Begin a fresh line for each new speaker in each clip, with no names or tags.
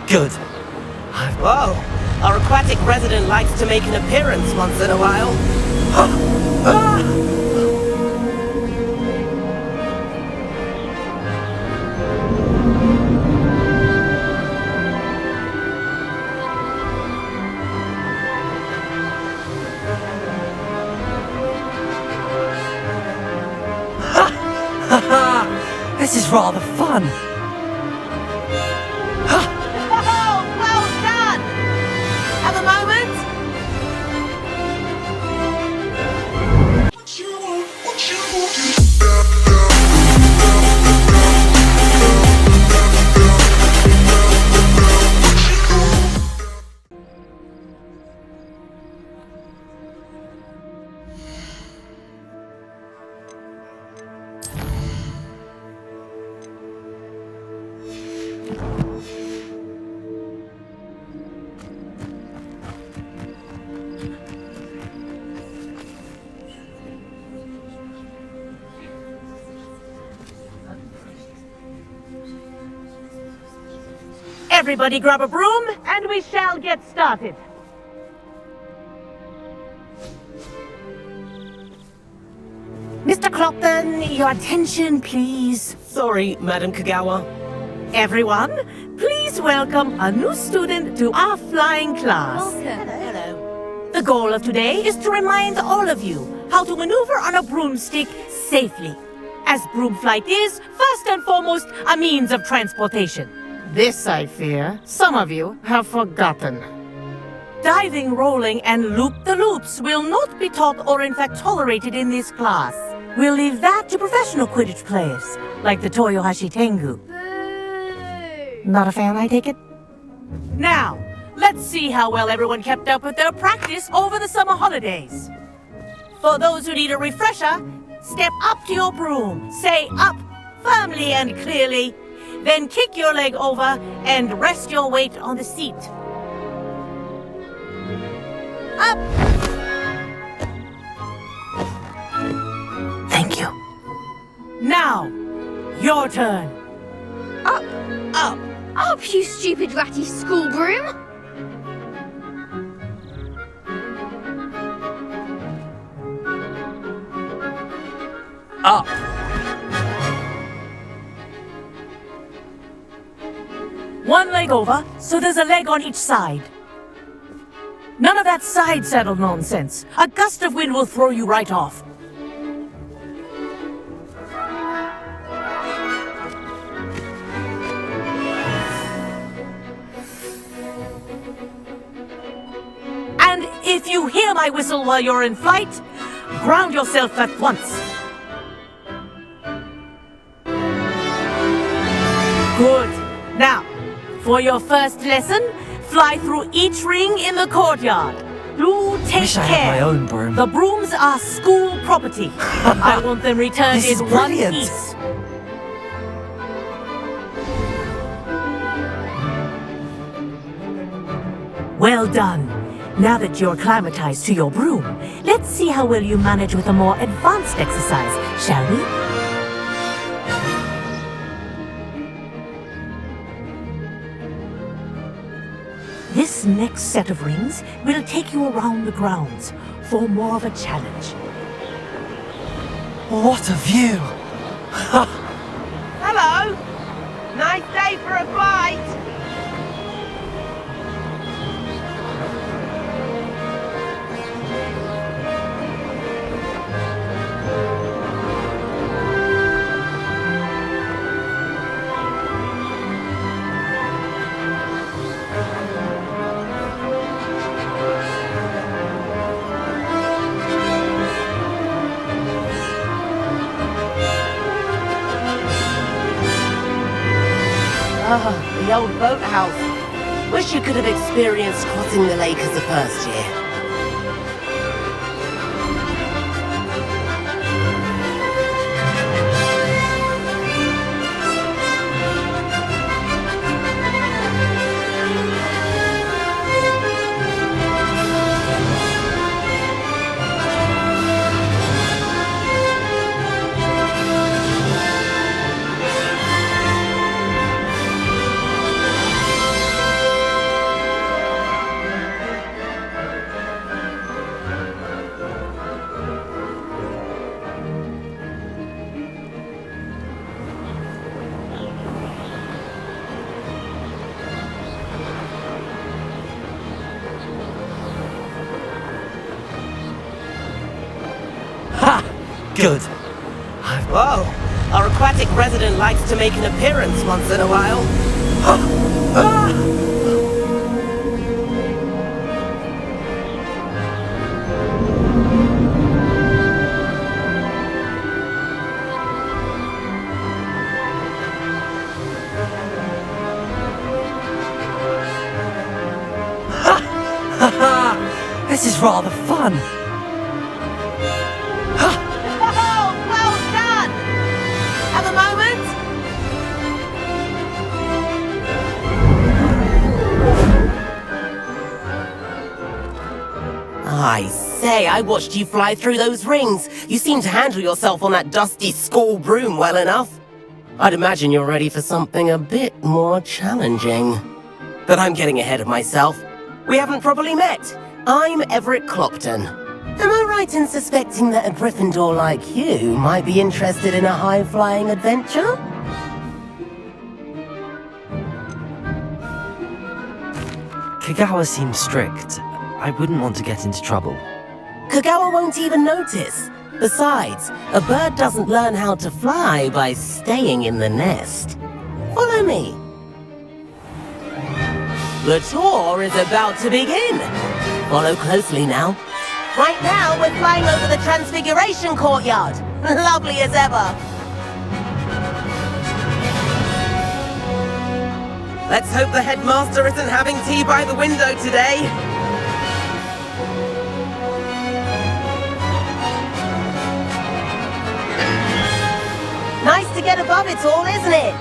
Good.
Whoa, our aquatic resident likes to make an appearance once in a while.
This is rather fun.
Oh, well done! Have a moment? Everybody grab a broom, and we shall get started.
Mr. Clopton, your attention, please.
Sorry, Madam Kagawa.
Everyone, please welcome a new student to our flying class.
Hello.
The goal of today is to remind all of you how to maneuver on a broomstick safely, as broom flight is, first and foremost, a means of transportation. This, I fear, some of you have forgotten. Diving, rolling, and loop-the-loops will not be taught or in fact tolerated in this class. We'll leave that to professional Quidditch players, like the Toyohashi Tengu. Not a fan, I take it? Now, let's see how well everyone kept up with their practice over the summer holidays. For those who need a refresher, step up to your broom, say up firmly and clearly, then kick your leg over and rest your weight on the seat. Up! Thank you. Now, your turn.
Up, up, up, you stupid ratty school broom!
Up.
One leg over, so there's a leg on each side. None of that side saddle nonsense. A gust of wind will throw you right off. And if you hear my whistle while you're in flight, ground yourself at once. Good. Now, for your first lesson, fly through each ring in the courtyard. Do take
Wish I
care.
had my own broom.
The brooms are school property. I want them returned
This is
in one
brilliant.
piece. Well done. Now that you're acclimatized to your broom, let's see how well you manage with a more advanced exercise, shall we? This next set of rings will take you around the grounds for more of a challenge.
What a view!
Hello. Nice day for a flight. The old boathouse. Wish you could have experienced crossing the lake as a first year.
Good.
Whoa, our aquatic resident likes to make an appearance once in a while.
This is rather fun.
Oh, well done! Have a moment? I say, I watched you fly through those rings. You seem to handle yourself on that dusty school broom well enough. I'd imagine you're ready for something a bit more challenging. But I'm getting ahead of myself. We haven't properly met. I'm Everett Clopton. Am I right in suspecting that a Gryffindor like you might be interested in a high-flying adventure?
Kagawa seems strict. I wouldn't want to get into trouble.
Kagawa won't even notice. Besides, a bird doesn't learn how to fly by staying in the nest. Follow me. The tour is about to begin. Follow closely now. Right now, we're flying over the Transfiguration Courtyard. Lovely as ever. Let's hope the headmaster isn't having tea by the window today. Nice to get above it all, isn't it?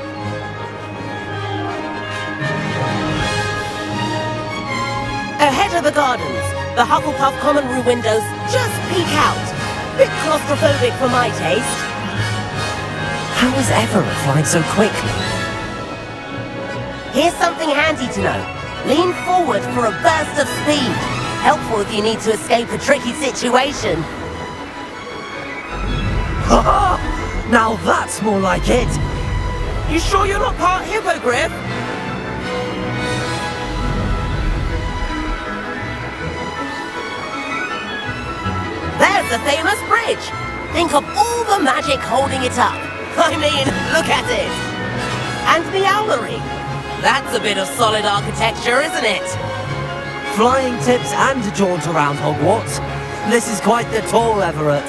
Ahead of the gardens, the Hufflepuff common room windows just peek out. Bit claustrophobic for my taste.
How is Everett flying so quickly?
Here's something handy to know. Lean forward for a burst of speed. Helpful if you need to escape a tricky situation.
Ha! Now that's more like it.
You sure you're not part hippogriff? There's the famous bridge. Think of all the magic holding it up. I mean, look at it. And the owlery. That's a bit of solid architecture, isn't it?
Flying tips and a jaunt around Hogwarts. This is quite the tour, Everett.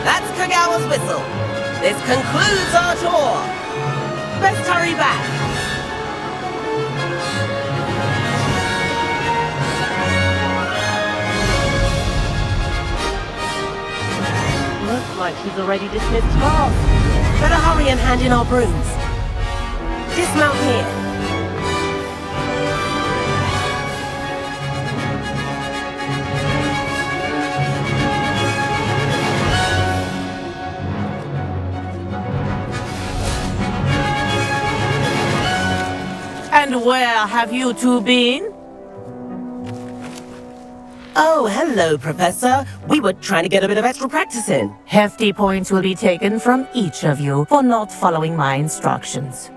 That's Kagawa's whistle. This concludes our tour. Best hurry back. Looks like she's already dismissed class. Better hurry and hand in our brooms. Dismount here.
And where have you two been?
Oh, hello, Professor. We were trying to get a bit of extra practice in.
Hefty points will be taken from each of you for not following my instructions.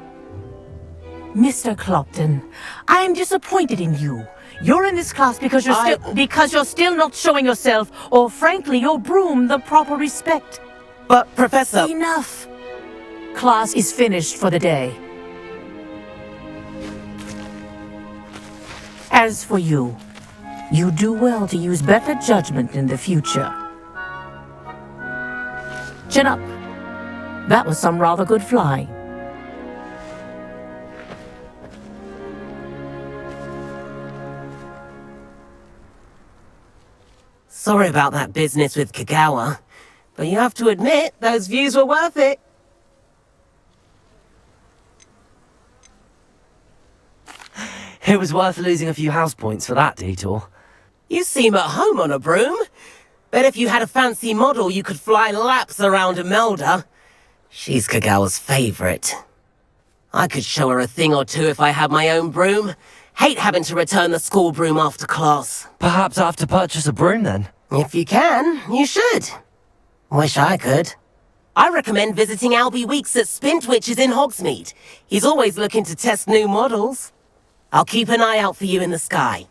Mr. Clopton, I'm disappointed in you. You're in this class because you're still not showing yourself, or frankly, your broom the proper respect.
But, Professor...
Enough. Class is finished for the day. As for you, you do well to use better judgment in the future. Chin up. That was some rather good flying.
Sorry about that business with Kagawa, but you have to admit, those views were worth it.
It was worth losing a few house points for that detour.
You seem at home on a broom. Bet if you had a fancy model, you could fly laps around Imelda. She's Kagawa's favorite. I could show her a thing or two if I had my own broom. Hate having to return the school broom after class.
Perhaps I have to purchase a broom then.
If you can, you should. Wish I could. I recommend visiting Albie Weeks at Spintwitches in Hogsmeade. He's always looking to test new models. I'll keep an eye out for you in the sky.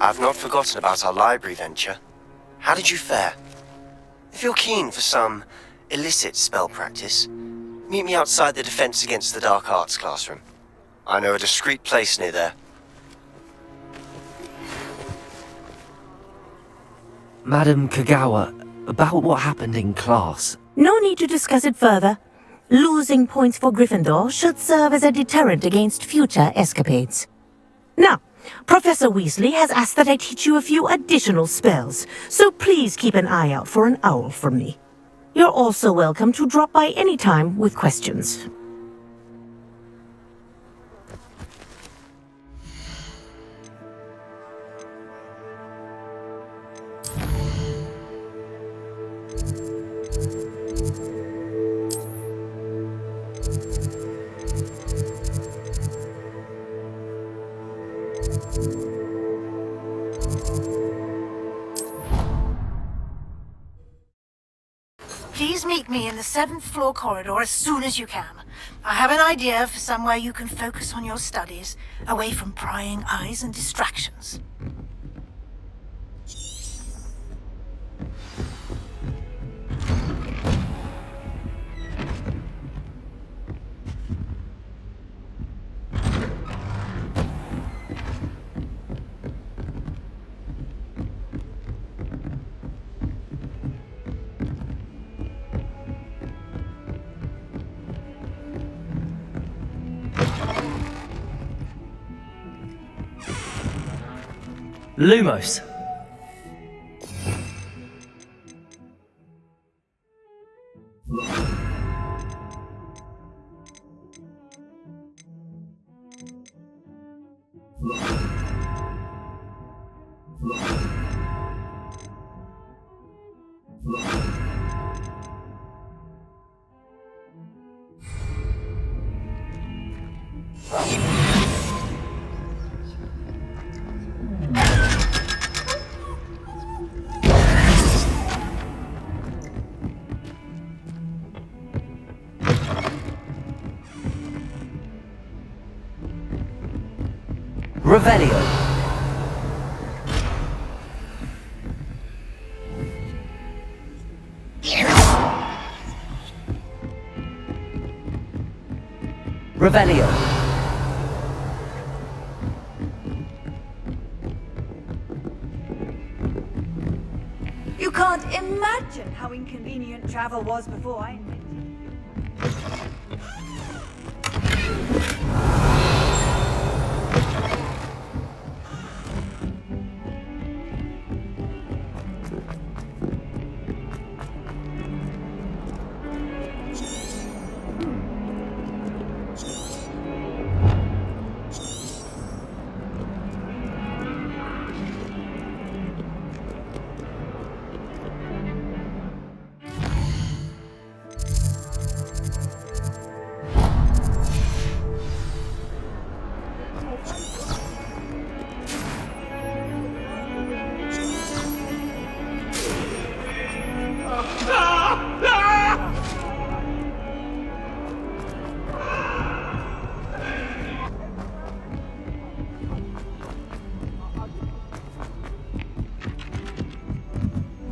I've not forgotten about our library venture. How did you fare? If you're keen for some illicit spell practice, meet me outside the Defense Against the Dark Arts classroom. I know a discreet place near there.
Madam Kagawa, about what happened in class.
No need to discuss it further. Losing points for Gryffindor should serve as a deterrent against future escapades. Now, Professor Weasley has asked that I teach you a few additional spells, so please keep an eye out for an owl from me. You're also welcome to drop by any time with questions.
Please meet me in the 7th floor corridor as soon as you can. I have an idea for somewhere you can focus on your studies, away from prying eyes and distractions.
Lumos. Revelio. Revelio.
You can't imagine how inconvenient travel was before I invented it.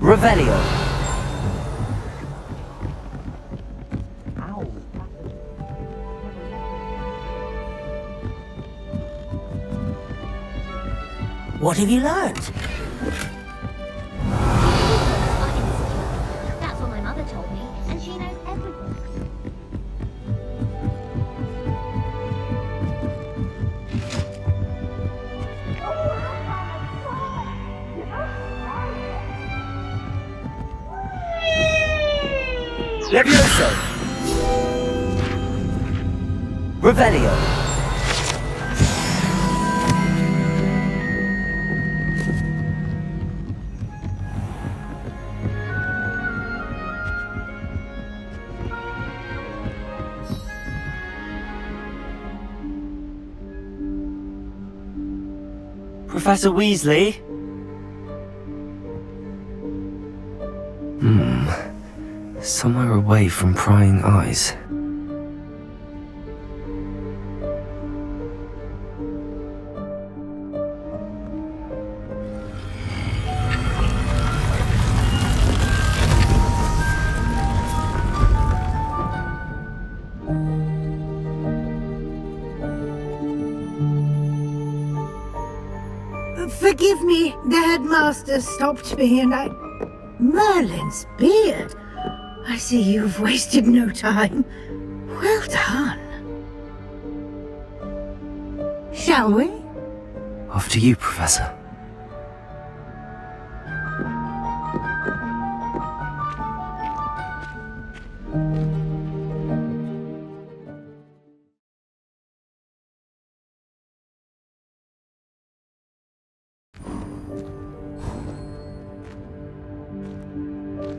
Revelio.
What have you learned?
That's what my mother told me, and she knows everything.
Levioso. Revelio. Professor Weasley? Somewhere away from prying eyes.
Forgive me, the headmaster stopped me and I... Merlin's beard! I see you've wasted no time. Well done. Shall we?
After you, Professor.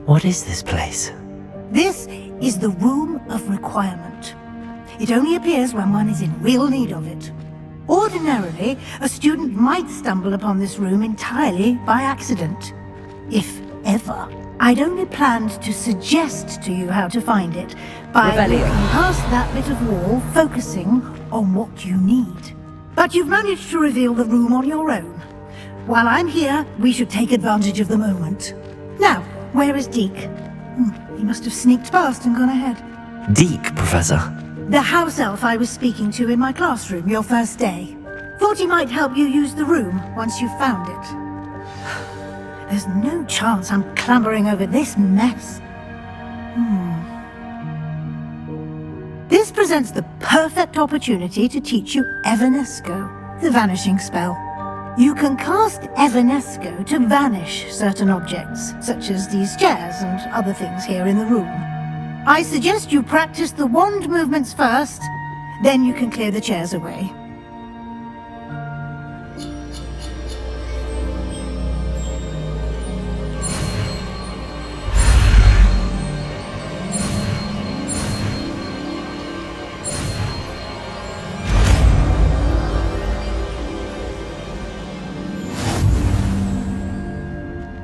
What is this place?
This is the Room of Requirement. It only appears when one is in real need of it. Ordinarily, a student might stumble upon this room entirely by accident. If ever. I'd only planned to suggest to you how to find it by looking past that bit of wall, focusing on what you need. But you've managed to reveal the room on your own. While I'm here, we should take advantage of the moment. Now, where is Deke? He must have sneaked past and gone ahead.
Deke, Professor.
The house elf I was speaking to in my classroom your first day. Thought he might help you use the room once you found it. There's no chance I'm clambering over this mess. This presents the perfect opportunity to teach you Evanesco, the vanishing spell. You can cast Evanesco to vanish certain objects, such as these chairs and other things here in the room. I suggest you practice the wand movements first, then you can clear the chairs away.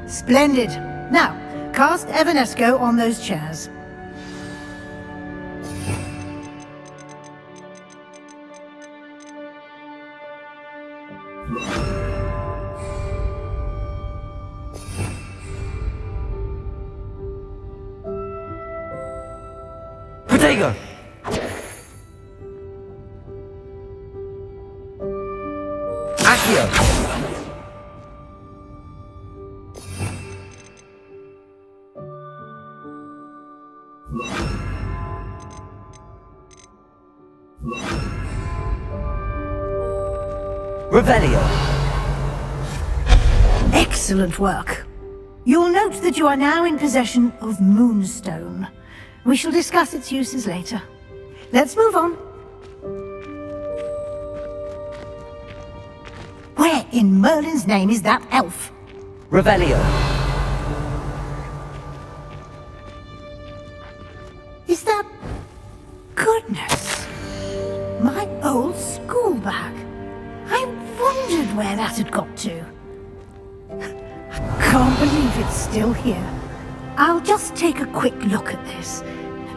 Splendid. Now, cast Evanesco on those chairs.
Protego! Accio! Revelio!
Excellent work. You'll note that you are now in possession of Moonstone. We shall discuss its uses later. Let's move on. Where in Merlin's name is that elf?
Revelio!
Is that... Goodness! My old school bag. I wondered where that had got to. I can't believe it's still here. I'll just take a quick look at this.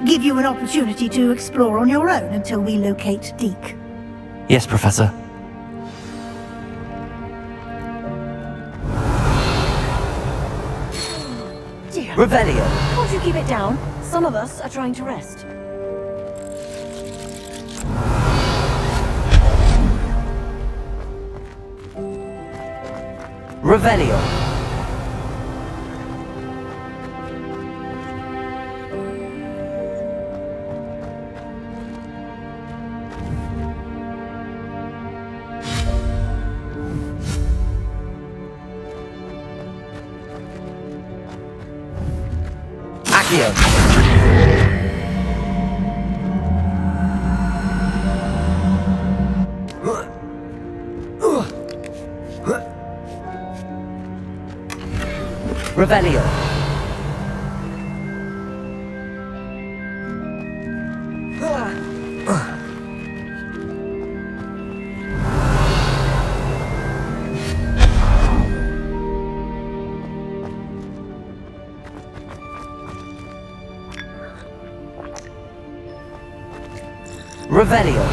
Give you an opportunity to explore on your own until we locate Deke.
Yes, Professor.
Dear,
Revelio!
can't you keep it down? Some of us are trying to rest.
Revelio! Accio! Revelio! Revelio.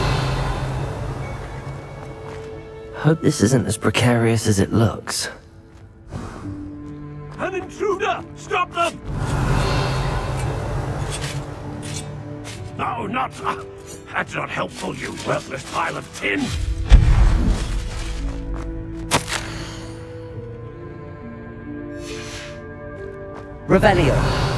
Hope this isn't as precarious as it looks.
An intruder! Stop them! No, not... that's not helpful, you worthless pile of tin!
Revelio.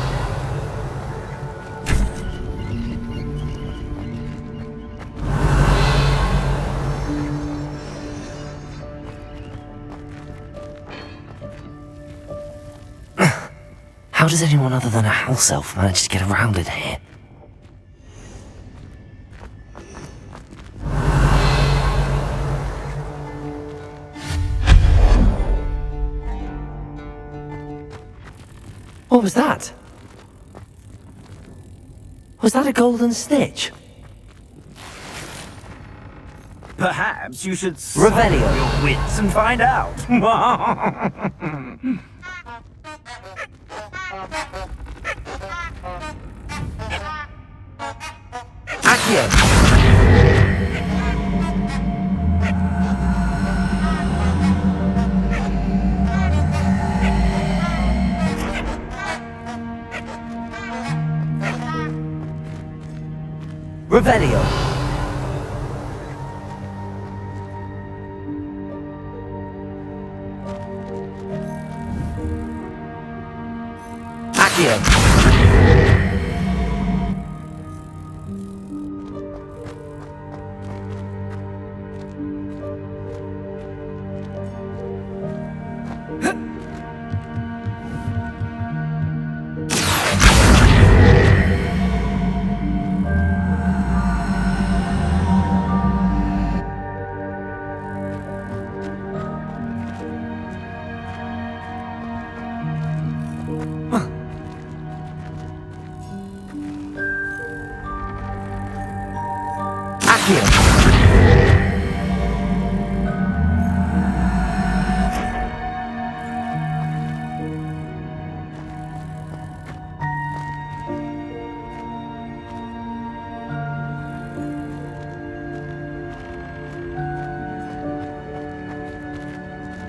How does anyone other than a house elf manage to get around in here? What was that? Was that a golden stitch?
Perhaps you should
Revelio.
summon your wits and find out.
Accio. Revelio. Accio.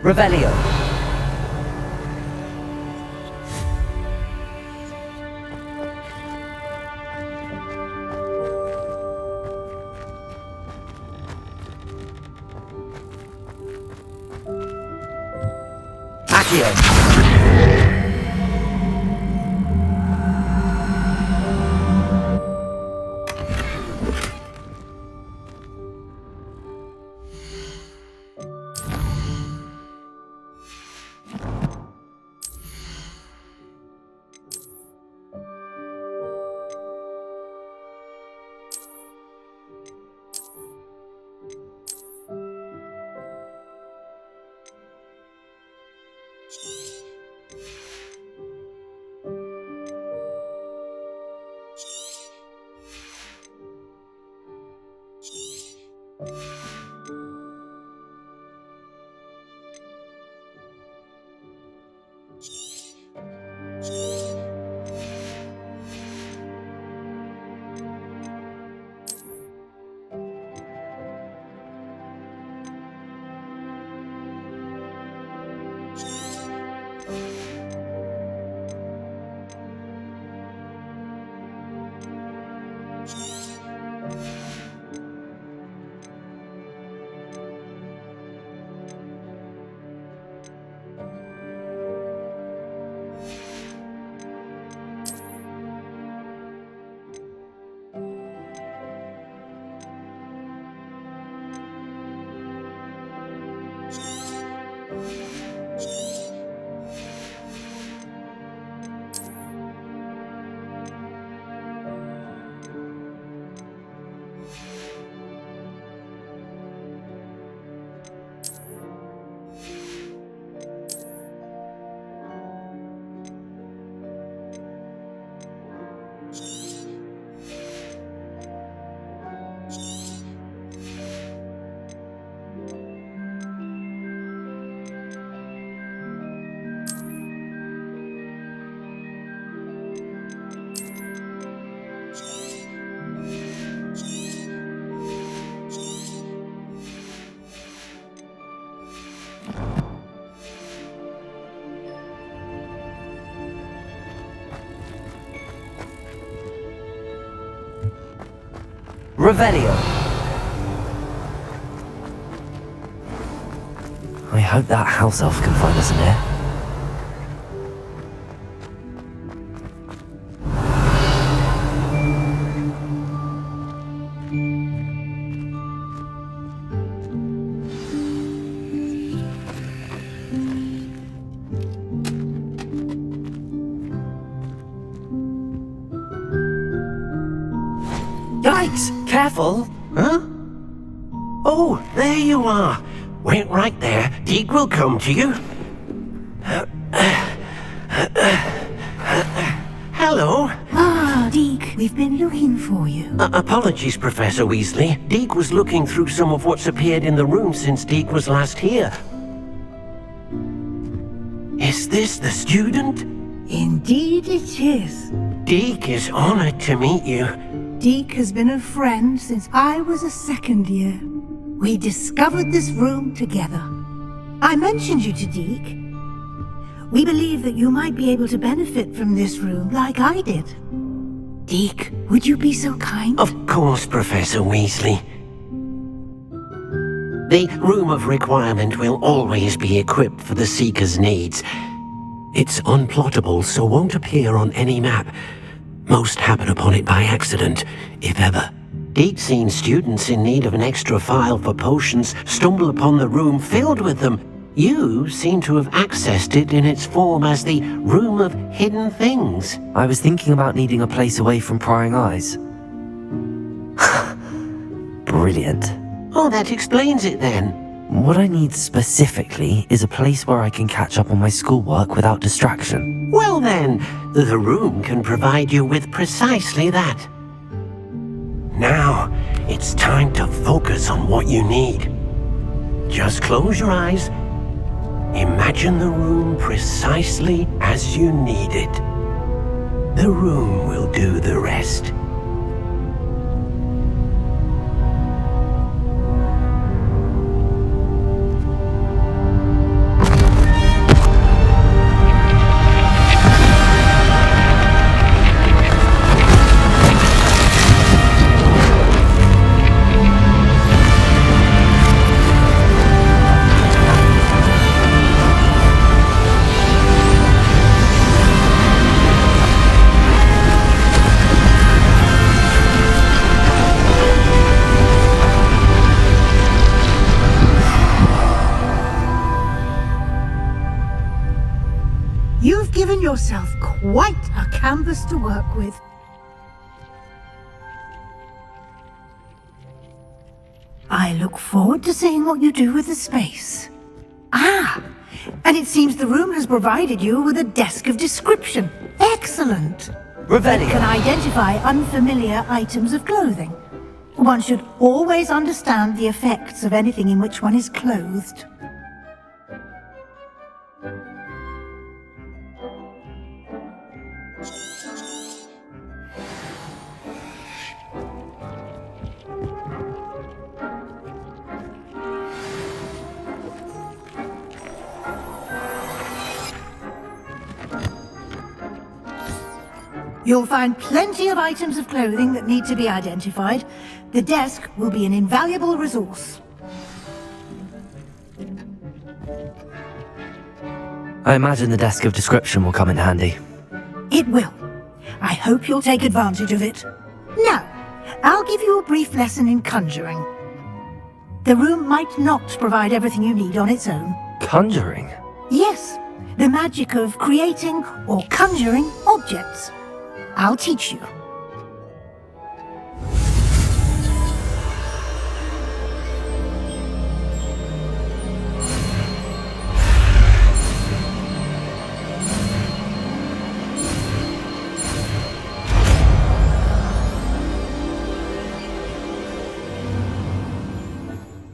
Revelio. Accio. Revelio. I hope that house elf can find us in here.
Yikes! Careful! Huh? Oh, there you are. Wait right there. Deke will come to you. Hello.
Ah, Deke, we've been looking for you.
Apologies, Professor Weasley. Deke was looking through some of what's appeared in the room since Deke was last here. Is this the student?
Indeed it is.
Deke is honored to meet you.
Deke has been a friend since I was a second year. We discovered this room together. I mentioned you to Deke. We believe that you might be able to benefit from this room like I did. Deke, would you be so kind?
Of course, Professor Weasley. The Room of Requirement will always be equipped for the Seeker's needs. It's unplottable, so won't appear on any map. Most happen upon it by accident, if ever. Deke's seen students in need of an extra file for potions stumble upon the room filled with them. You seem to have accessed it in its form as the Room of Hidden Things.
I was thinking about needing a place away from prying eyes. Brilliant.
Oh, that explains it then.
What I need specifically is a place where I can catch up on my schoolwork without distraction.
Well then, the room can provide you with precisely that. Now, it's time to focus on what you need. Just close your eyes. Imagine the room precisely as you need it. The room will do the rest.
You've given yourself quite a canvas to work with. I look forward to seeing what you do with the space. Ah, and it seems the room has provided you with a desk of description. Excellent.
Revelio.
It can identify unfamiliar items of clothing. One should always understand the effects of anything in which one is clothed. You'll find plenty of items of clothing that need to be identified. The desk will be an invaluable resource.
I imagine the desk of description will come in handy.
It will. I hope you'll take advantage of it. Now, I'll give you a brief lesson in conjuring. The room might not provide everything you need on its own.
Conjuring?
Yes, the magic of creating or conjuring objects. I'll teach you.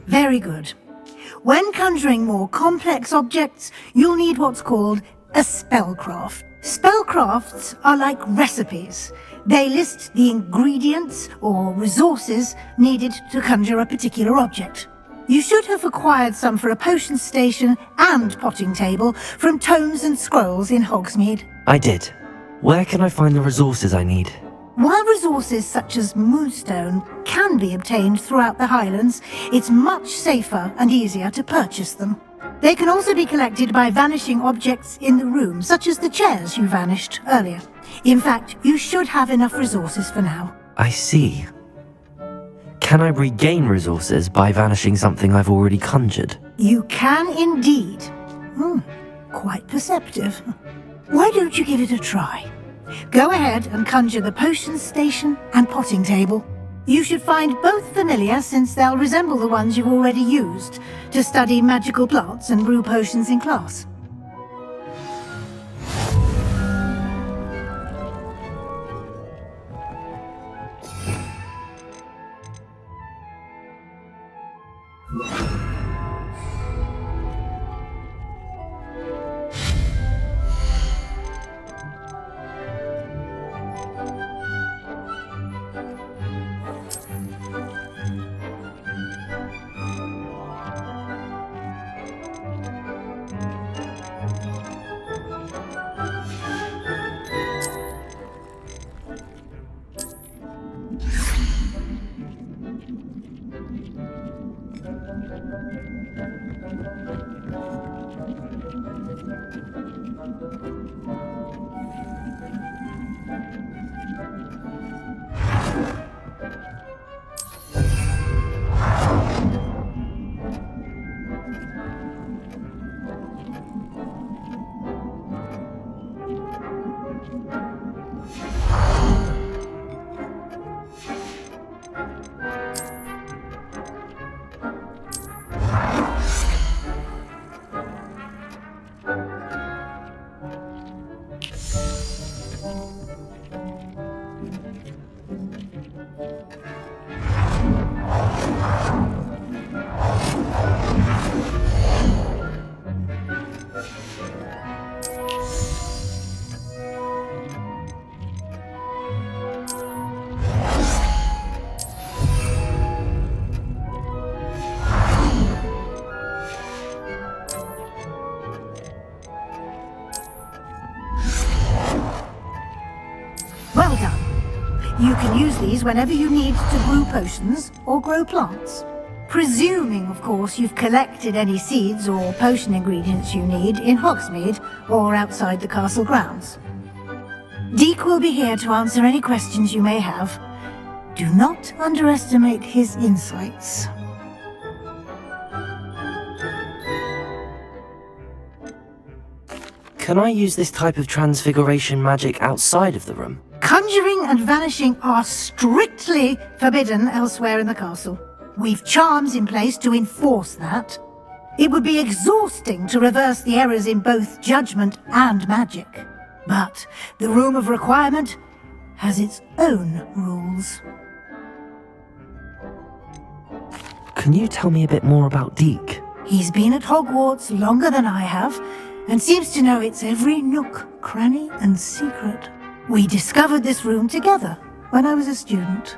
Very good. When conjuring more complex objects, you'll need what's called a spellcraft. Spellcrafts are like recipes. They list the ingredients or resources needed to conjure a particular object. You should have acquired some for a potion station and potting table from Tomes and Scrolls in Hogsmeade.
I did. Where can I find the resources I need?
While resources such as moonstone can be obtained throughout the Highlands, it's much safer and easier to purchase them. They can also be collected by vanishing objects in the room, such as the chairs you vanished earlier. In fact, you should have enough resources for now.
I see. Can I regain resources by vanishing something I've already conjured?
You can indeed. Quite perceptive. Why don't you give it a try? Go ahead and conjure the potions station and potting table. You should find both familiar, since they'll resemble the ones you've already used to study magical plants and brew potions in class. Well done. You can use these whenever you need to brew potions or grow plants. Presuming, of course, you've collected any seeds or potion ingredients you need in Hogsmeade or outside the castle grounds. Deek will be here to answer any questions you may have. Do not underestimate his insights.
Can I use this type of transfiguration magic outside of the room?
Conjuring and vanishing are strictly forbidden elsewhere in the castle. We've charms in place to enforce that. It would be exhausting to reverse the errors in both judgment and magic. But the Room of Requirement has its own rules.
Can you tell me a bit more about Deek?
He's been at Hogwarts longer than I have, and seems to know its every nook, cranny, and secret. We discovered this room together when I was a student.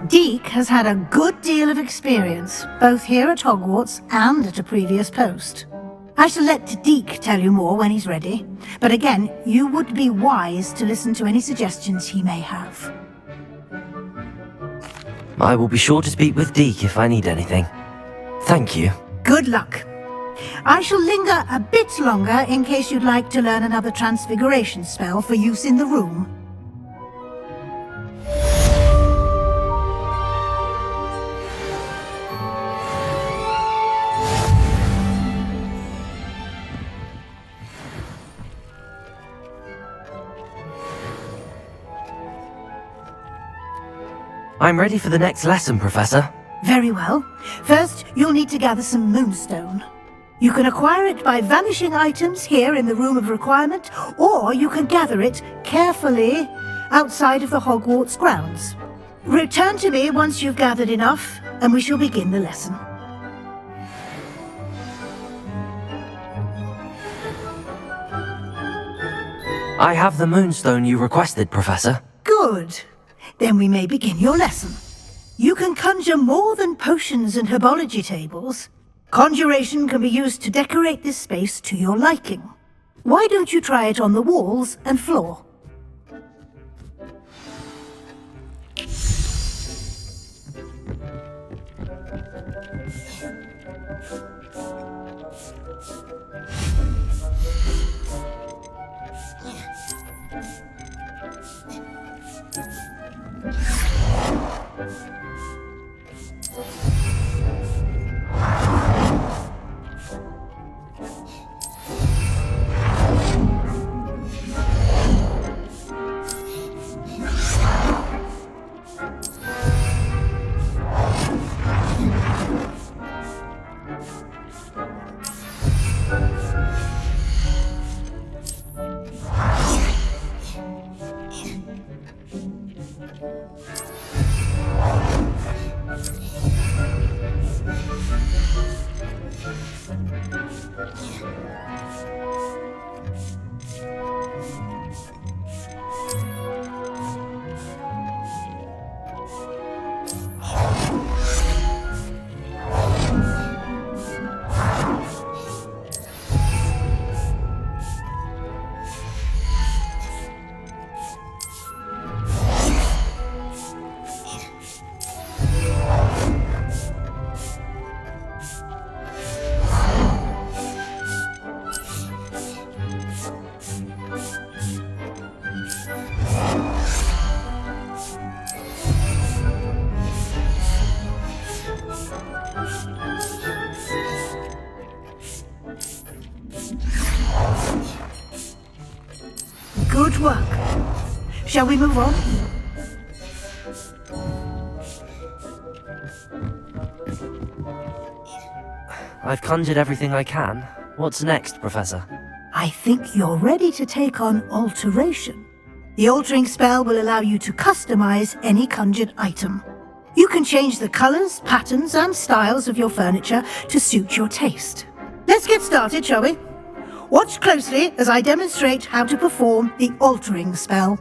Deek has had a good deal of experience, both here at Hogwarts and at a previous post. I shall let Deek tell you more when he's ready, but again, you would be wise to listen to any suggestions he may have.
I will be sure to speak with Deek if I need anything. Thank you.
Good luck. I shall linger a bit longer in case you'd like to learn another transfiguration spell for use in the room.
I'm ready for the next lesson, Professor.
Very well. First, you'll need to gather some moonstone. You can acquire it by vanishing items here in the Room of Requirement, or you can gather it carefully outside of the Hogwarts grounds. Return to me once you've gathered enough, and we shall begin the lesson.
I have the moonstone you requested, Professor.
Good. Then we may begin your lesson. You can conjure more than potions and herbology tables. Conjuration can be used to decorate this space to your liking. Why don't you try it on the walls and floor? Good work. Shall we move on?
I've conjured everything I can. What's next, Professor?
I think you're ready to take on alteration. The altering spell will allow you to customize any conjured item. You can change the colors, patterns, and styles of your furniture to suit your taste. Let's get started, shall we? Watch closely as I demonstrate how to perform the altering spell.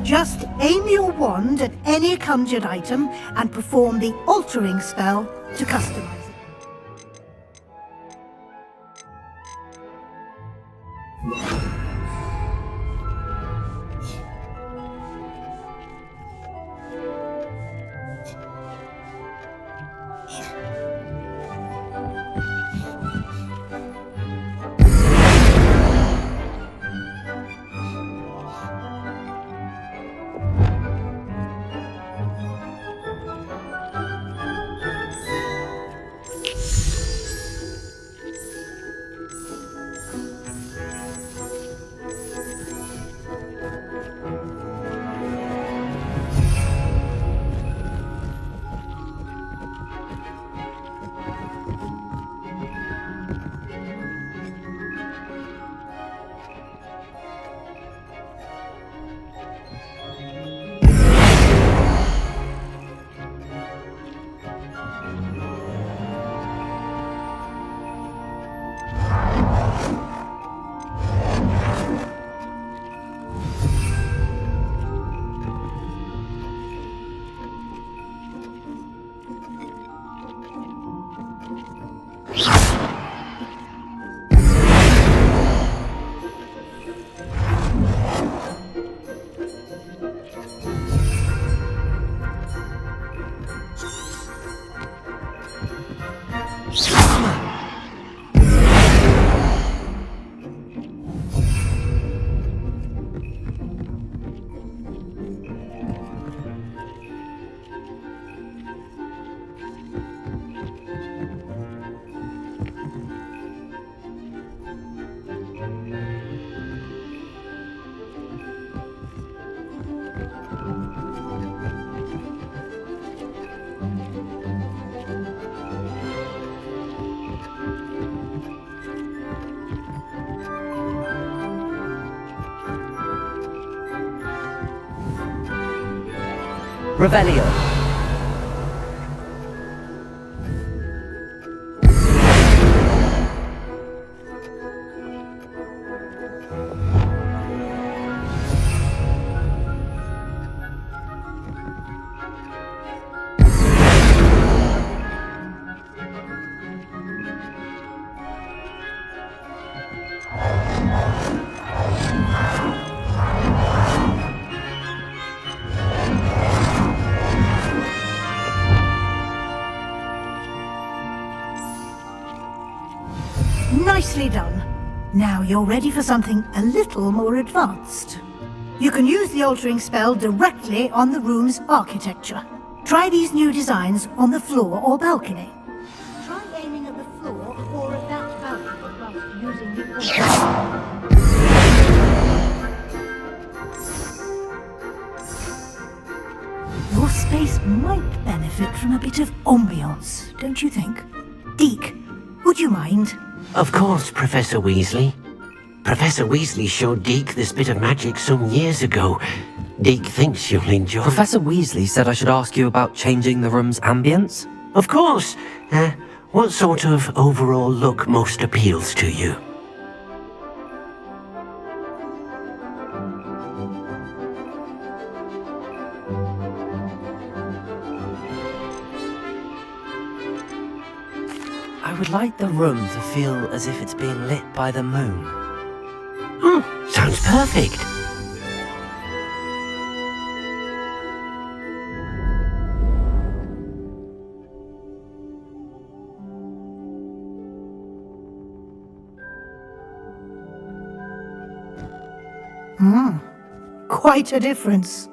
Just aim your wand at any conjured item and perform the altering spell to customize it.
Revelio.
Nicely done. Now you're ready for something a little more advanced. You can use the altering spell directly on the room's architecture. Try these new designs on the floor or balcony. Try aiming at the floor or at that balcony whilst using the Your space might benefit from a bit of ambiance, don't you think? Deke, would you mind?
Of course, Professor Weasley. Professor Weasley showed Deke this bit of magic some years ago. Deke thinks you'll enjoy.
Professor Weasley said I should ask you about changing the room's ambience.
Of course. What sort of overall look most appeals to you?
I would like the room to feel as if it's being lit by the moon.
Sounds perfect.
Quite a difference.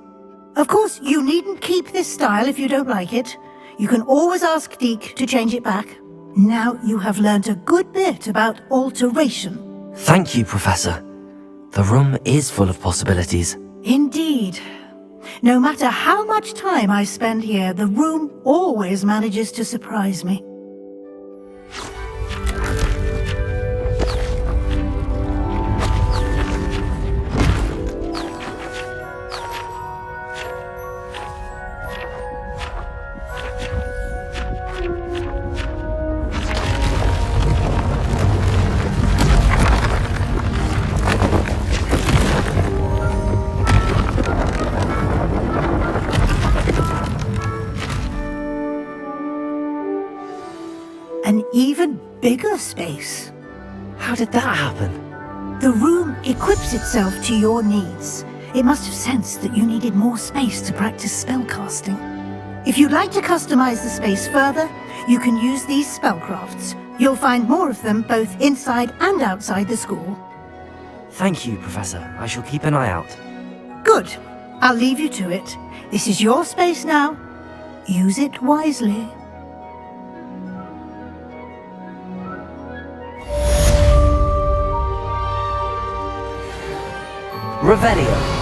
Of course, you needn't keep this style if you don't like it. You can always ask Deke to change it back. Now you have learned a good bit about alteration.
Thank you, Professor. The room is full of possibilities.
Indeed. No matter how much time I spend here, the room always manages to surprise me. An even bigger space.
How did that happen?
The room equips itself to your needs. It must have sensed that you needed more space to practice spellcasting. If you'd like to customize the space further, you can use these spellcrafts. You'll find more of them both inside and outside the school.
Thank you, Professor. I shall keep an eye out.
Good. I'll leave you to it. This is your space now. Use it wisely.
Revelio.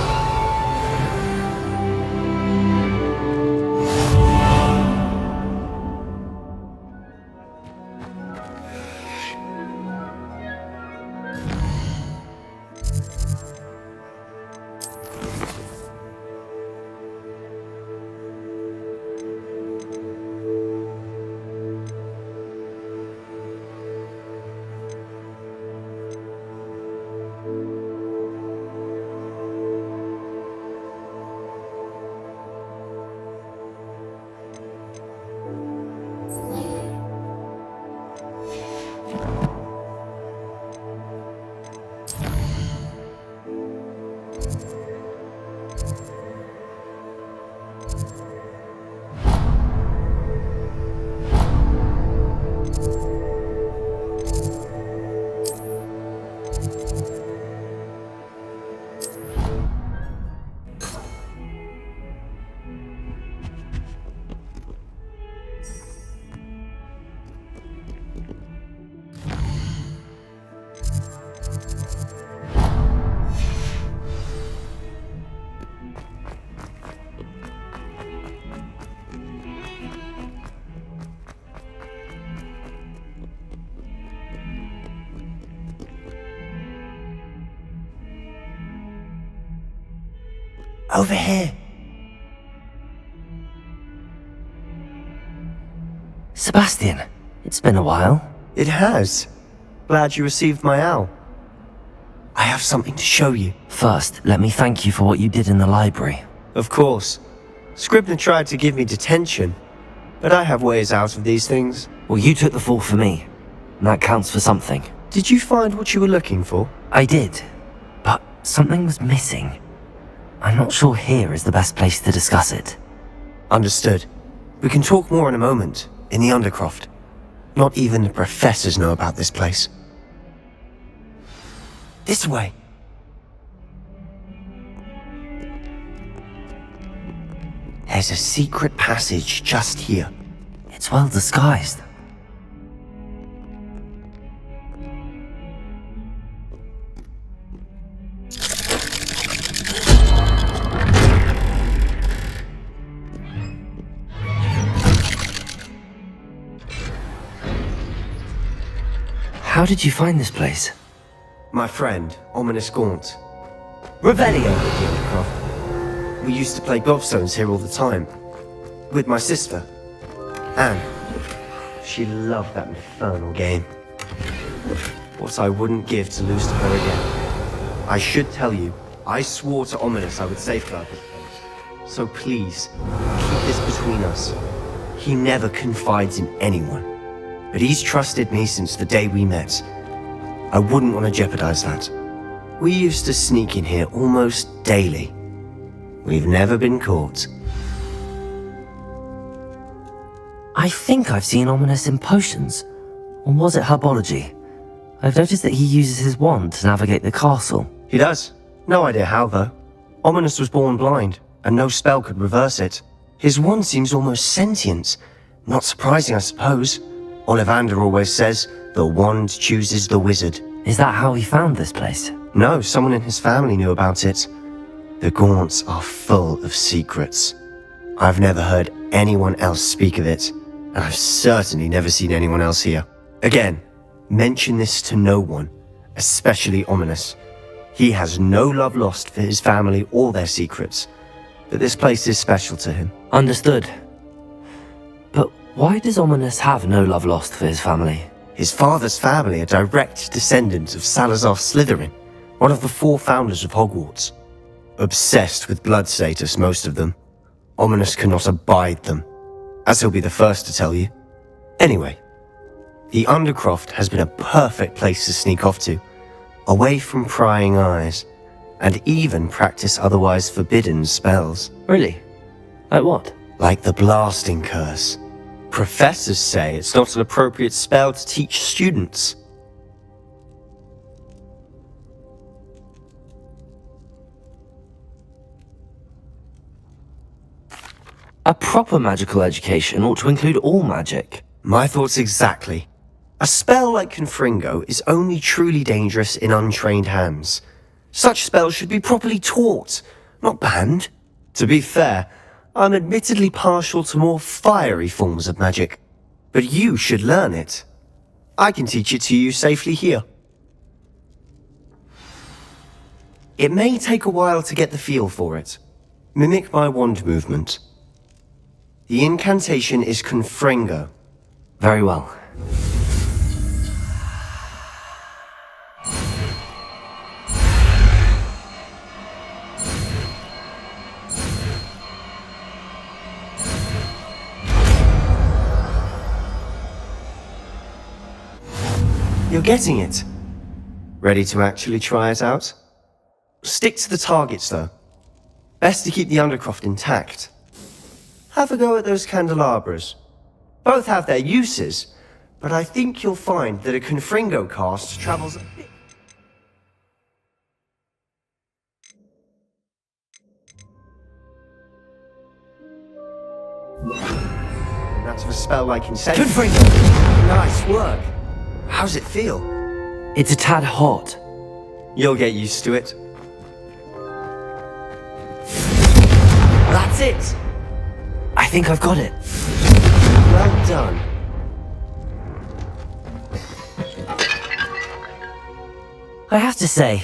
Over here. Sebastian, it's been a while.
It has. Glad you received my owl. I have something to show you.
First, let me thank you for what you did in the library.
Of course. Scribner tried to give me detention, but I have ways out of these things.
Well, you took the fall for me, and that counts for something.
Did you find what you were looking for?
I did, but something was missing. I'm not sure here is the best place to discuss it.
Understood. We can talk more in a moment, in the Undercroft. Not even the professors know about this place. This way. There's a secret passage just here.
It's well disguised. How did you find this place?
My friend, Ominous Gaunt.
Revelio!
We used to play gobstones here all the time. With my sister, Anne. She loved that infernal game. What I wouldn't give to lose to her again. I should tell you, I swore to Ominous I would safeguard this place. So please, keep this between us. He never confides in anyone. But he's trusted me since the day we met. I wouldn't want to jeopardize that. We used to sneak in here almost daily. We've never been caught.
I think I've seen Ominous in potions. Or was it herbology? I've noticed that he uses his wand to navigate the castle.
He does. No idea how, though. Ominous was born blind, and no spell could reverse it. His wand seems almost sentient. Not surprising, I suppose. Ollivander always says, the wand chooses the wizard.
Is that how he found this place?
No, someone in his family knew about it. The Gaunts are full of secrets. I've never heard anyone else speak of it, and I've certainly never seen anyone else here. Again, mention this to no one, especially Ominous. He has no love lost for his family or their secrets, but this place is special to him.
Understood. But why does Ominous have no love lost for his family?
His father's family are direct descendants of Salazar Slytherin, one of the 4 founders of Hogwarts. Obsessed with blood status, most of them. Ominous cannot abide them, as he'll be the first to tell you. Anyway, the Undercroft has been a perfect place to sneak off to, away from prying eyes, and even practice otherwise forbidden spells.
Really? Like what?
Like the blasting curse. Professors say it's not an appropriate spell to teach students.
A proper magical education ought to include all magic.
My thoughts exactly. A spell like Confringo is only truly dangerous in untrained hands. Such spells should be properly taught, not banned. To be fair, I'm admittedly partial to more fiery forms of magic, but you should learn it. I can teach it to you safely here. It may take a while to get the feel for it. Mimic my wand movement. The incantation is Confringo.
Very well.
You're getting it. Ready to actually try it out? Stick to the targets, though. Best to keep the Undercroft intact. Have a go at those candelabras. Both have their uses, but I think you'll find that a Confringo cast travels a bit... That's a spell like Incense.
Confringo!
Nice work. How's it feel?
It's a tad hot.
You'll get used to it. That's it!
I think I've got it.
Well done.
I have to say,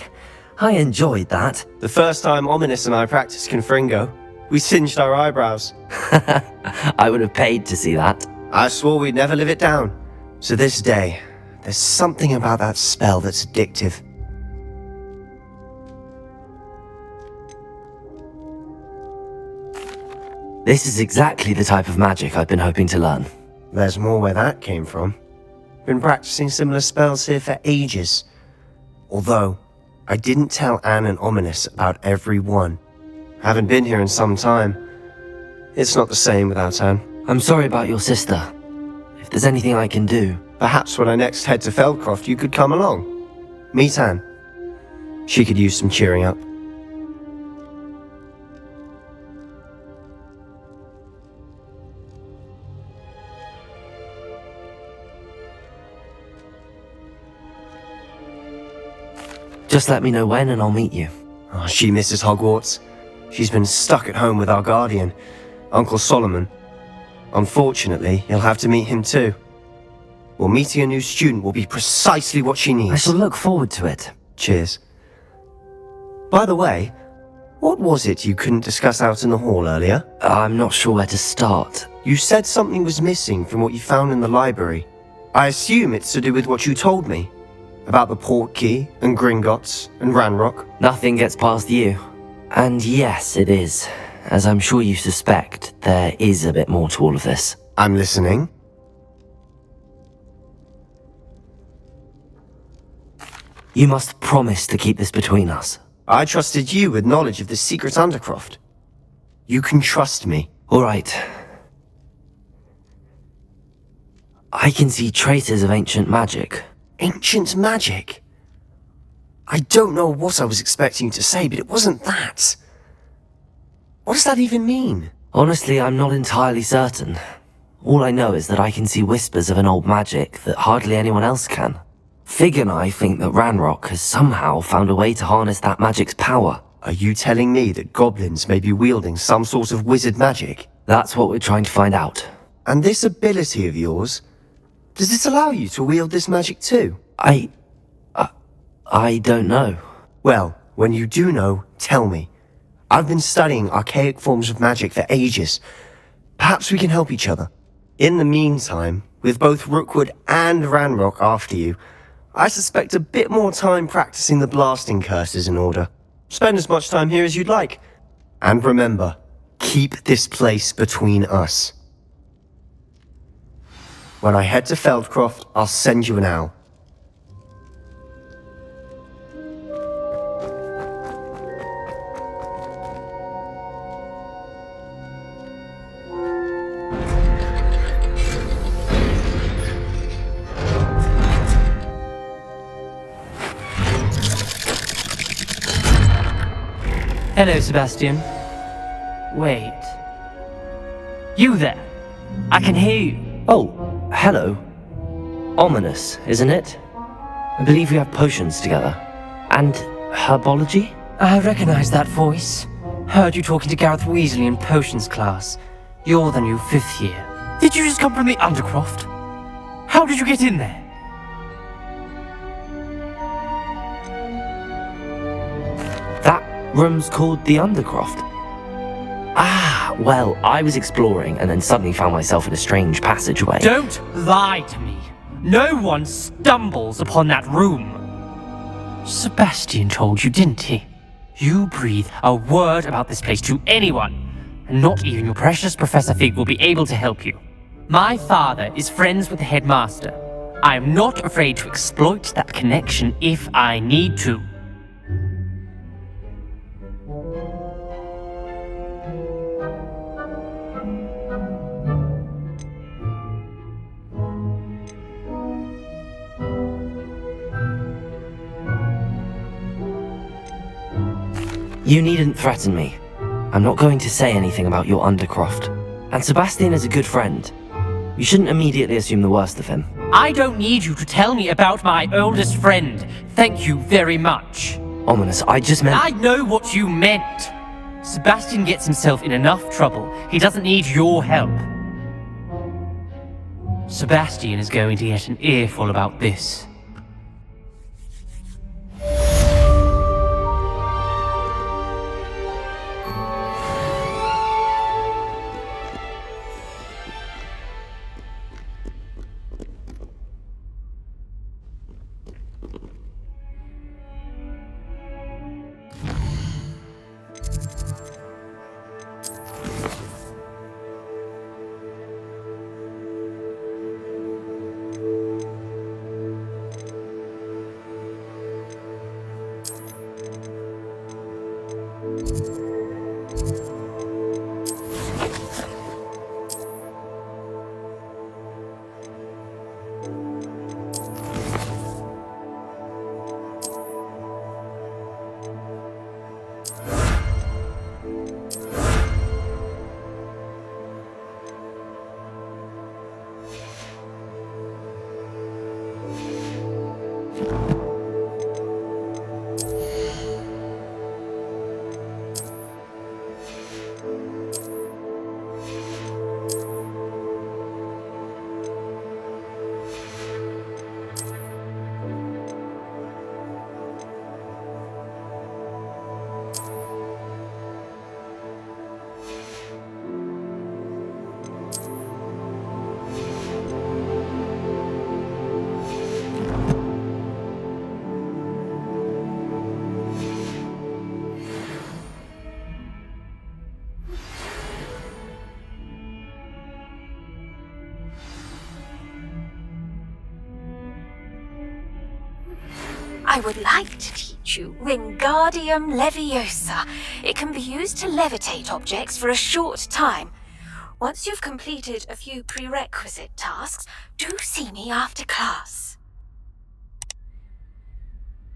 I enjoyed that.
The first time Ominous and I practiced Confringo, we singed our eyebrows.
I would have paid to see that.
I swore we'd never live it down. To this day, there's something about that spell that's addictive.
This is exactly the type of magic I've been hoping to learn.
There's more where that came from. Been practicing similar spells here for ages. Although, I didn't tell Anne and Ominous about every one. Haven't been here in some time. It's not the same without Anne.
I'm sorry about your sister. If there's anything I can do...
Perhaps when I next head to Feldcroft you could come along. Meet Anne. She could use some cheering up.
Just let me know when and I'll meet you.
Oh, she misses Hogwarts. She's been stuck at home with our guardian, Uncle Solomon. Unfortunately, you'll have to meet him too. Well, meeting a new student will be precisely what she needs.
I shall look forward to it.
Cheers. By the way, what was it you couldn't discuss out in the hall earlier?
I'm not sure where to start.
You said something was missing from what you found in the library. I assume it's to do with what you told me. About the Portkey, and Gringotts, and Ranrock.
Nothing gets past you. And yes, it is. As I'm sure you suspect, there is a bit more to all of this.
I'm listening.
You must promise to keep this between us.
I trusted you with knowledge of the secret Undercroft. You can trust me.
All right. I can see traces of ancient magic.
Ancient magic? I don't know what I was expecting you to say, but it wasn't that. What does that even mean?
Honestly, I'm not entirely certain. All I know is that I can see whispers of an old magic that hardly anyone else can. Fig and I think that Ranrock has somehow found a way to harness that magic's power.
Are you telling me that goblins may be wielding some sort of wizard magic?
That's what we're trying to find out.
And this ability of yours, does it allow you to wield this magic too?
I don't know.
Well, when you do know, tell me. I've been studying archaic forms of magic for ages. Perhaps we can help each other. In the meantime, with both Rookwood and Ranrock after you, I suspect a bit more time practicing the blasting curse is in order. Spend as much time here as you'd like. And remember, keep this place between us. When I head to Feldcroft, I'll send you an owl.
Hello, Sebastian. Wait. You there? I can hear you.
Oh, hello. Ominous, isn't it? I believe we have potions together. And herbology?
I recognize that voice. Heard you talking to Gareth Weasley in potions class. You're the new 5th year. Did you just come from the Undercroft? How did you get in there?
Room's called the Undercroft. Ah, well, I was exploring and then suddenly found myself in a strange passageway.
Don't lie to me. No one stumbles upon that room. Sebastian told you, didn't he? You breathe a word about this place to anyone, and not even your precious Professor Fig will be able to help you. My father is friends with the headmaster. I am not afraid to exploit that connection if I need to.
You needn't threaten me. I'm not going to say anything about your Undercroft. And Sebastian is a good friend. You shouldn't immediately assume the worst of him.
I don't need you to tell me about my oldest friend. Thank you very much.
Ominous, I just meant—
I know what you meant. Sebastian gets himself in enough trouble. He doesn't need your help. Sebastian is going to get an earful about this.
I would like to teach you Wingardium Leviosa. It can be used to levitate objects for a short time. Once you've completed a few prerequisite tasks, do see me after class.